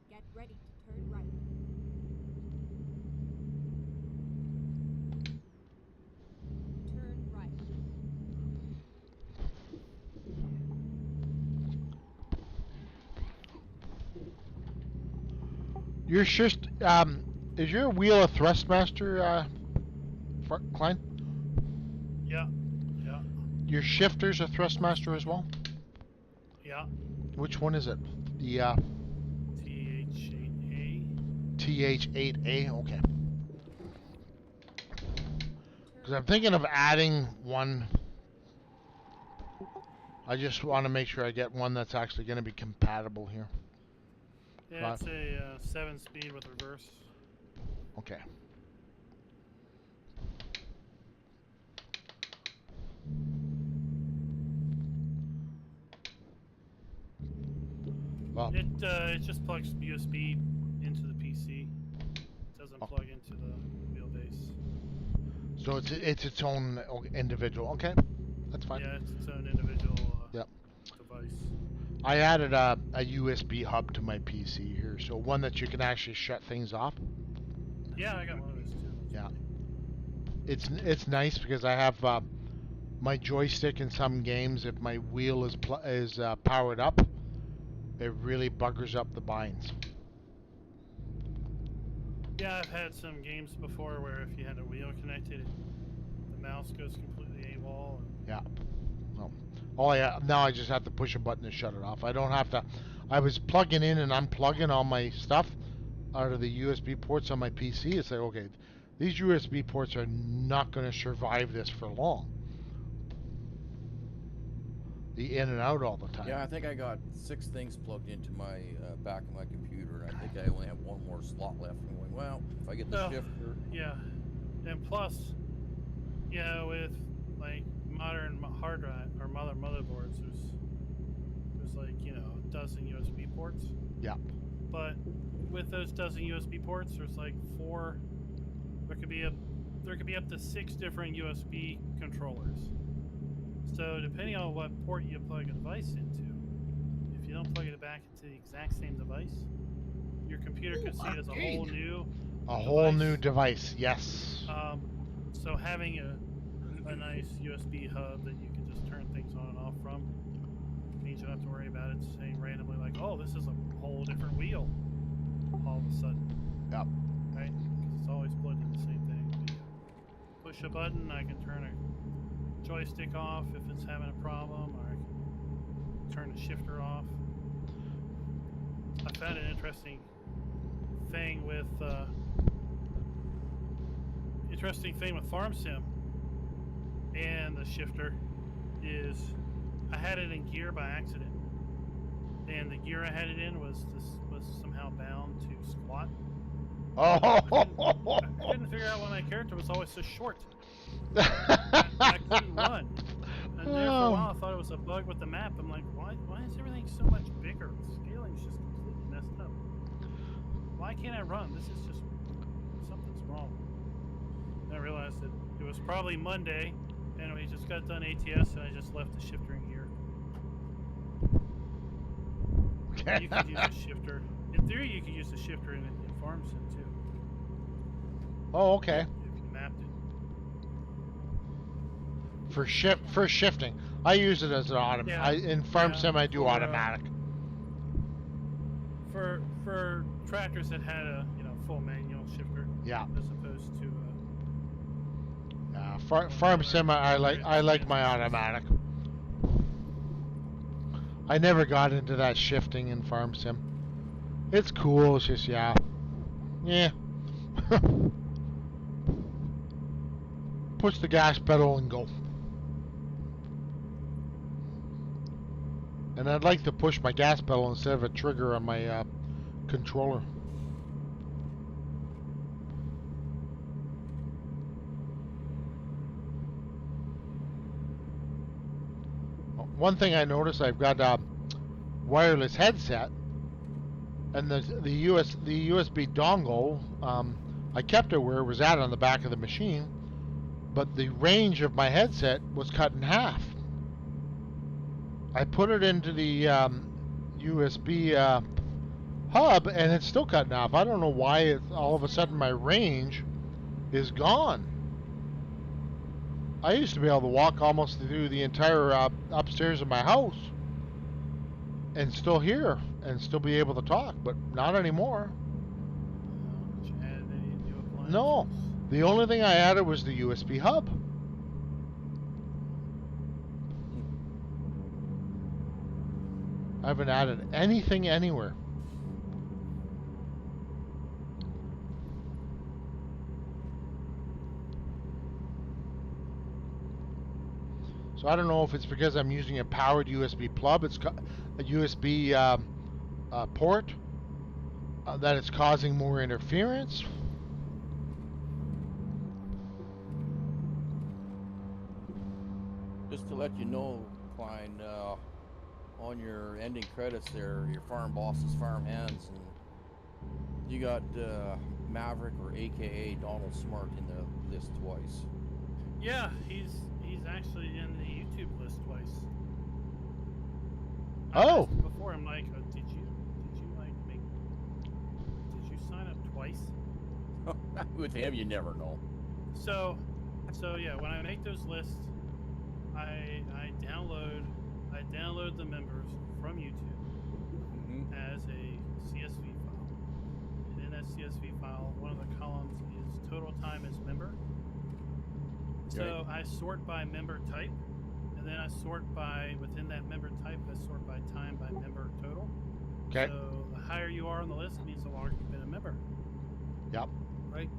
Get ready to turn right. Turn right. Your shift, is your wheel a Thrustmaster, Klein? Yeah. Yeah. Your shifter's a Thrustmaster as well? Yeah. Which one is it? The TH8A. TH8A? Okay. Because I'm thinking of adding one. I just want to make sure I get one that's actually going to be compatible here. Yeah, it's a 7-speed with reverse. Okay. Well, It just plugs USB into the PC. It doesn't plug into the wheelbase. so it's its own individual. Okay, that's fine. Yeah, it's its own individual Yep. device. I added a USB hub to my PC here, so one that you can actually shut things off. Yeah, I got one of those too. Yeah. It's nice because I have my joystick in some games. If my wheel is powered up, it really buggers up the binds. Yeah, I've had some games before where if you had a wheel connected, the mouse goes completely AWOL. Yeah. Now I just have to push a button to shut it off. I don't have to. I was plugging in and unplugging all my stuff out of the USB ports on my PC. It's like, okay, these USB ports are not going to survive this for long. the in and out all the time. Yeah, I think I got 6 things plugged into my back of my computer, and I think I only have 1 more slot left. I'm going, well, if I get the shifter. Yeah, and plus, yeah, with like modern hard drive or motherboards, there's like, you know, a dozen USB ports. Yeah. But with those dozen USB ports, there's like 4. There could be up to 6 different USB controllers. So depending on what port you plug a device into, if you don't plug it back into the exact same device, your computer could see it as a whole new new device. Yes. So having a nice USB hub that you can just turn things on and off from means you don't have to worry about it saying randomly like, oh, this is a whole different wheel all of a sudden. Yep. Right? Because it's always plugged in the same thing. You push a button, I can turn a joystick off if it's having a problem, or I can turn the shifter off. I found an interesting thing with Farm Sim and the shifter is I had it in gear by accident, and the gear I had it in was somehow bound to squat. Oh. I couldn't figure out why my character was always so short. I couldn't run. And there for a while I thought it was a bug with the map. I'm like, why is everything so much bigger? The scaling's just completely messed up. Why can't I run? This is just something's wrong. And I realized that it was probably Monday, and we just got done ATS, and I just left the shifter in gear. You could use a shifter. In theory, you could use a shifter in Farm Sim too. Oh, okay. If you mapped it. For shifting, I use it as an automatic. In Farm Sim, I do automatic. For tractors that had a full manual shifter. Yeah. As opposed to. Farm Sim, I like my automatic. I never got into that shifting in Farm Sim. It's cool. It's just yeah. Push the gas pedal and go. And I'd like to push my gas pedal instead of a trigger on my controller. One thing I noticed, I've got a wireless headset, and the USB dongle. I kept it where it was at on the back of the machine, but the range of my headset was cut in half. I put it into the USB hub, and it's still cut in half. I don't know why all of a sudden my range is gone. I used to be able to walk almost through the entire upstairs of my house and still hear and still be able to talk, but not anymore. Did you add any new appliances? No, the only thing I added was the USB hub. I haven't added anything anywhere. So I don't know if it's because I'm using a powered USB plug. It's got a USB port that it's causing more interference. Just to let you know, Klein, on your ending credits there, your farm bosses, farm hands, and you got Maverick or AKA Donald Smart in the list twice. Yeah, he's actually in the YouTube list twice. Oh. Before I'm like, did you sign up twice? With him, you never know. So yeah, when I make those lists, I download the members from YouTube as a CSV file. And in that CSV file, one of the columns is total time as member. So I sort by member type, and then I sort by, within that member type, I sort by time by member total. Okay. So the higher you are on the list means the longer you've been a member. Yep. Right?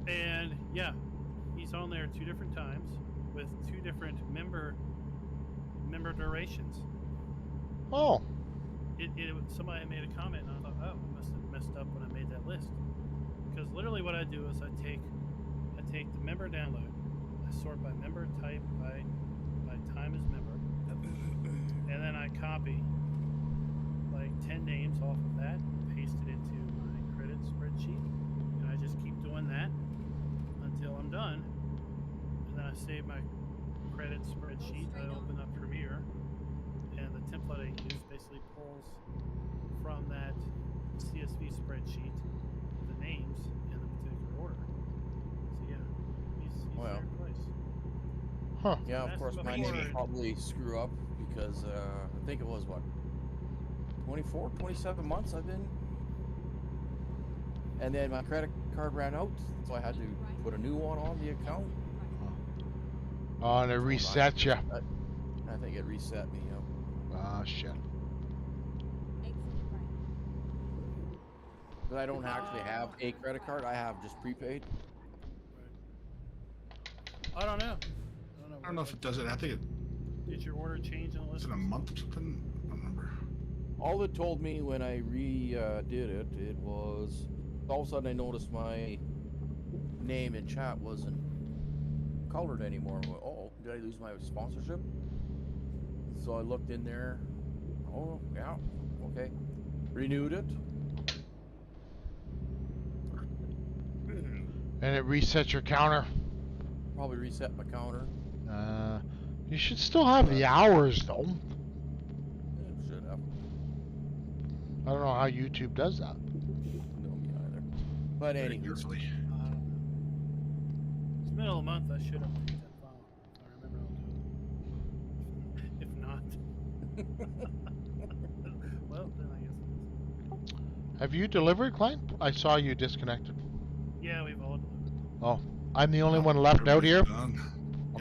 And yeah, he's on there 2 different times with 2 different member member durations. Oh. Somebody made a comment, and I thought, oh, I must have messed up when I made that list. Because literally, what I do is I take the member download, I sort by member type by time as member, and then I copy like 10 names off of that, paste it into my credit spreadsheet, and I just keep doing that until I'm done. And then I save my credit spreadsheet. I open up Premiere, and the template I use basically pulls from that CSV spreadsheet the names in the particular order. So yeah, he's Well. third place. Huh. Yeah, of course, my name will before- probably screw up because I think it was, what, 24, 27 months I've been. And then my credit card ran out, so I had to put a new one on the account. Oh, and it resets you. I think it reset me, yeah. Ah, shit. Exit right. But I don't actually have a credit card, I have just prepaid. I don't know. I don't know if it does it. I think it Did your order change in the was list? in a month or something. I don't remember. All it told me when I did it, it was all of a sudden I noticed my name in chat wasn't colored anymore. I went, oh, did I lose my sponsorship? So I looked in there. Oh, yeah, okay. Renewed it. And it resets your counter. Probably reset my counter. You should still have the hours, though. It should have. I don't know how YouTube does that. No, me either. But Very anyway, carefully. It's the middle of the month. I should update that file. If I remember, I'll do it. If not, well, then I guess. Have you delivered, Klein? I saw you disconnected. Yeah, we've all delivered. Oh, I'm the only one left out here? Done.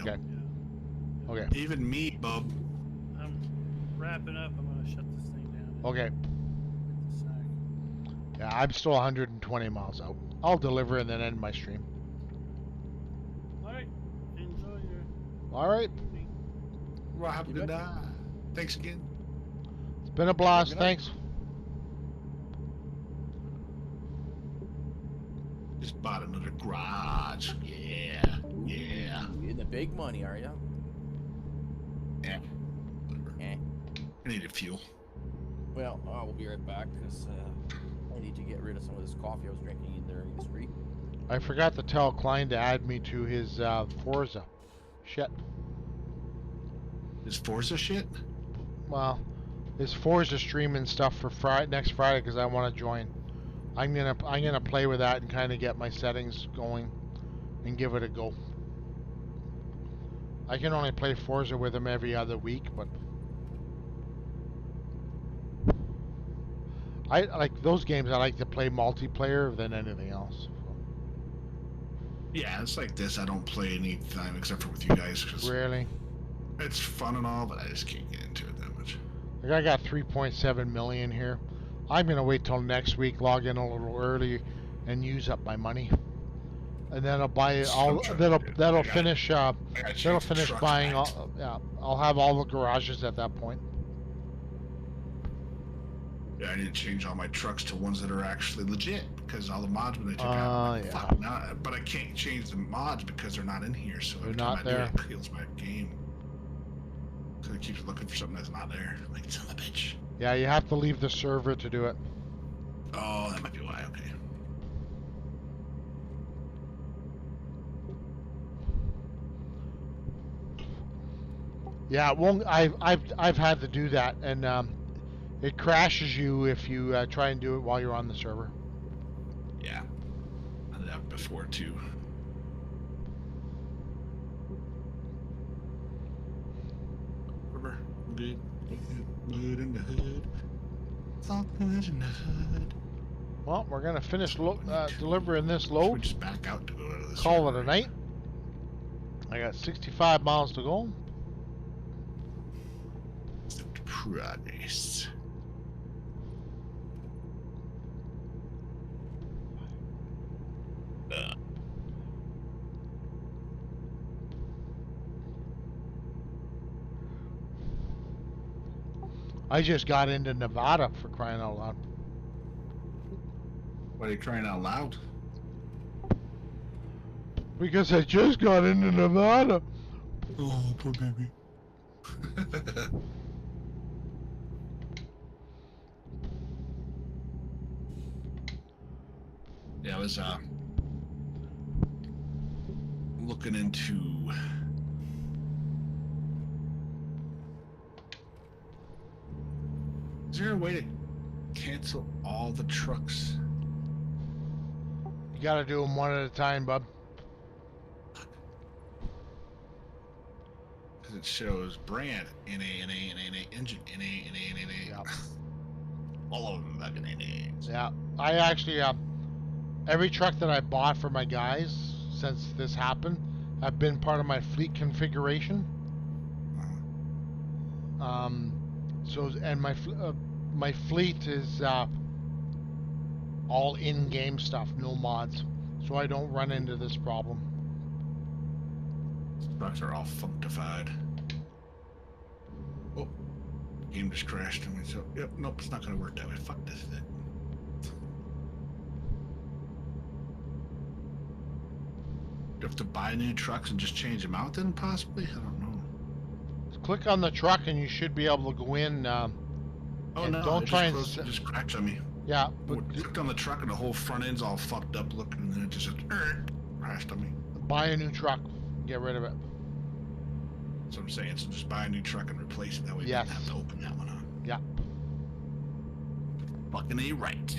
Okay. Yep. Okay. Even me, bub. I'm wrapping up. I'm gonna shut this thing down. and Okay. hit the sack. Yeah, I'm still 120 miles out. I'll deliver and then end my stream. All right. Enjoy your All right. evening. Well, have a You good betcha. night. Thanks again. It's been a blast. Good night. Thanks. Just bought another garage. Yeah. Yeah. in the big money, are you? Yeah. Eh. I needed fuel. Well, I will be right back because I need to get rid of some of this coffee I was drinking in there in the street. I forgot to tell Klein to add me to his Forza. Shit. Is Forza shit? Well, his Forza streaming stuff for next Friday because I want to join. I'm gonna play with that and kind of get my settings going and give it a go. I can only play Forza with him every other week, but I like those games. I like to play multiplayer than anything else. Yeah, it's like this. I don't play any time except for with you guys because Really? it's fun and all, but I just can't get into it that much. Like I got 3.7 million here. I'm gonna wait till next week, log in a little early, and use up my money, and then I'll buy it. That'll finish. That'll finish buying. Yeah, I'll have all the garages at that point. Yeah, I need to change all my trucks to ones that are actually legit because all the mods when they took out. I'm like, Yeah. fuck, nah, but I can't change the mods because they're not in here. So every They're time not I do there. it, it kills my game. So it keeps looking for something that's not there. Like, son of a bitch. Yeah, you have to leave the server to do it. Oh, that might be why. Okay. Yeah, it won't. I've had to do that, and it crashes you if you try and do it while you're on the server. Yeah. I did that before too. River, good. Good in the hood. It's all good in the hood. Well, we're gonna finish delivering this Should load. we just back out to go to this? Call it a night. I got 65 miles to go. Progress. I just got into Nevada, for crying out loud. Why are you crying out loud? Because I just got into Nevada. Oh, poor baby. Yeah, I was looking into is there a way to cancel all the trucks? You gotta do them one at a time, bub. Because it shows brand NA, engine NA. Yep. All of them fucking NAs. Yeah. I actually, every truck that I bought for my guys since this happened have been part of my fleet configuration. So, and my fleet is all in-game stuff, no mods, so I don't run into this problem. Trucks are all functified. Oh, game just crashed on me. So, yep, nope, it's not gonna work that way. Fuck this thing. You have to buy new trucks and just change them out then, possibly? I don't know. Click on the truck and you should be able to go in. Oh and no, don't it try just and closed, it just crashed on me. yeah, I but clicked on the truck and the whole front end's all fucked up looking, and then it just crashed on me. buy a new truck. Get rid of it. That's what I'm saying. So just buy a new truck and replace it. That way Yes. you don't have to open that one up. Yeah. Fucking A right.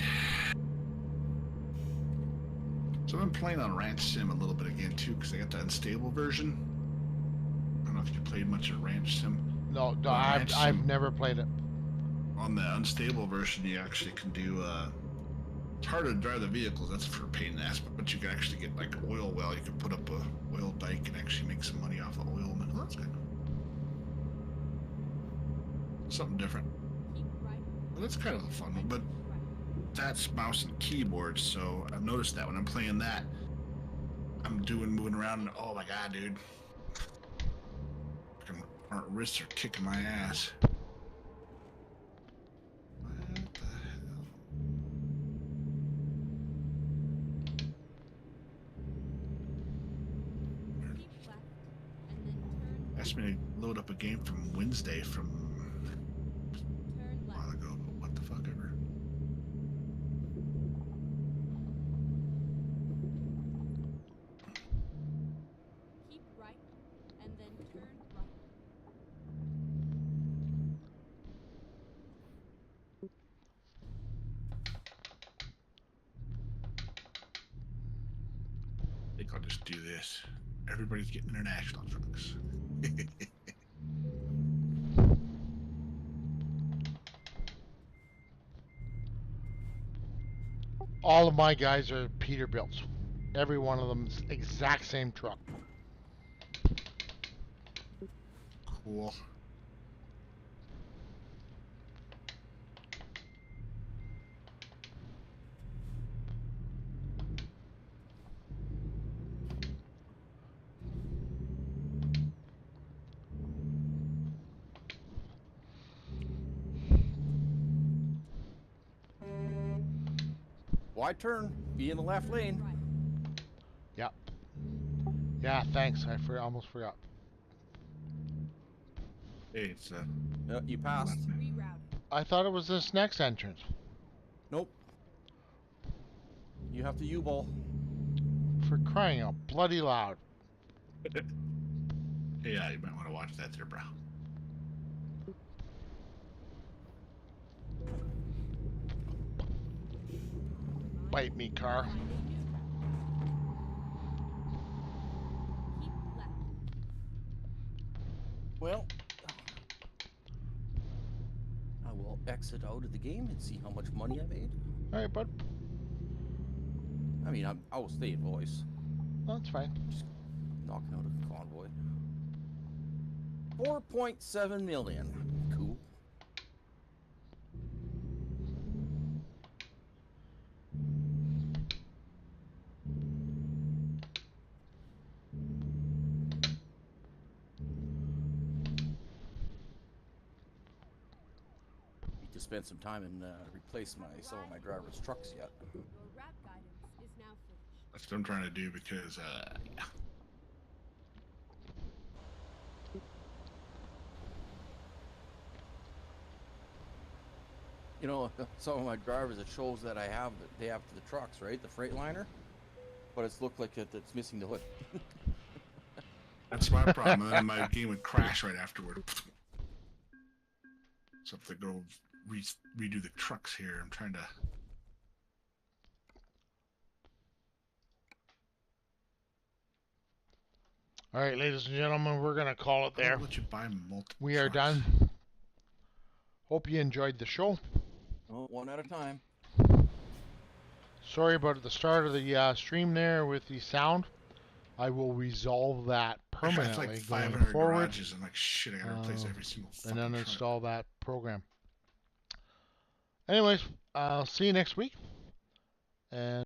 So I've been playing on Ranch Sim a little bit again too, because I got the unstable version. I don't know if you played much of Ranch Sim. No, Ranch I've Sim. never played it. On the unstable version, you actually can do. It's harder to drive the vehicles. That's for a pain in the ass. But you can actually get like oil well. You can put up a oil dike and actually make some money off of oil. Oh, that's good. Something different. Keep right. Well, that's kind of a fun one, but that's mouse and keyboard. So I've noticed that when I'm playing that, I'm moving around, and oh my god, dude, fucking our wrists are kicking my ass. What the hell? Keep left. And then turn Asked me to load up a game from Wednesday from a left. while ago, but what the fuck ever. Keep right. And then turn right. I think I'll just do this. Everybody's getting international trucks. All of my guys are Peterbilts. Every one of them is exact same truck. Cool. Wide turn. Be in the left lane. Right. Yep. Yeah, thanks. I almost forgot. Hey, it's You passed. Rerouted. I thought it was this next entrance. Nope. You have to U-ball. For crying out bloody loud. yeah, you might want to watch that there, bro. Bite me, car. Find a neutral. Keep left. Well, I will exit out of the game and see how much money I made. All right, bud. I mean, I will stay in voice. That's fine. Knocking out a convoy. 4.7 million. Cool. spent some time and replaced some of my driver's trucks yet. Your rap guidance is now finished. That's what I'm trying to do because, yeah. You know, some of my drivers, it shows that they have the trucks, right? The Freightliner. But it's looked like it's missing the hood. That's my problem. And then my game would crash right afterward. So if they go redo the trucks here, I'm trying to... All right, ladies and gentlemen, we're going to call it there. I'll let you buy multiple We are trucks. done. Hope you enjoyed the show. Oh, one at a time. Sorry about the start of the stream there with the sound. I will resolve that permanently like going 500 forward. garages. I'm like, shit, I gotta replace every single fucking And then truck. install that program. Anyways, I'll see you next week. And